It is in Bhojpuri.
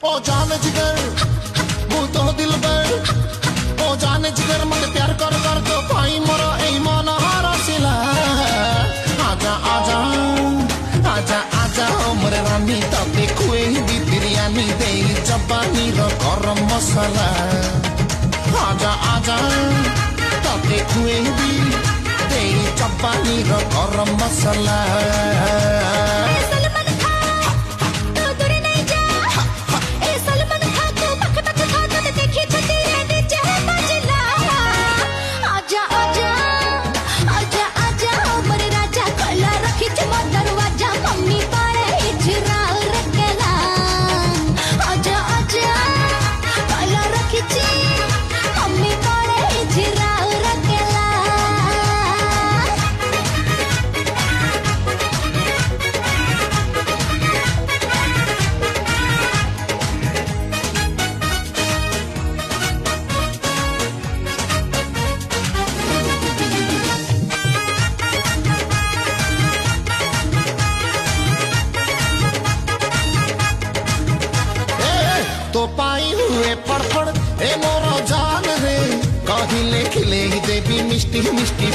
ओ जान जिगर मु तो दिल बर ओ जान जिगर मत प्यार कर कर तो भाई मोर ए मन हरसिला आजा आजा आजा आजा मोर रानी तते खुएबी बिरयानी दे जबानी रो गरम मसाला आजा आजा तते खुएबी दे जबानी रो गरम मसाला तो पाई हुए फड़फड़ ए मोरो जान रे कहिले खिले ही देवी मिष्टी मिष्टी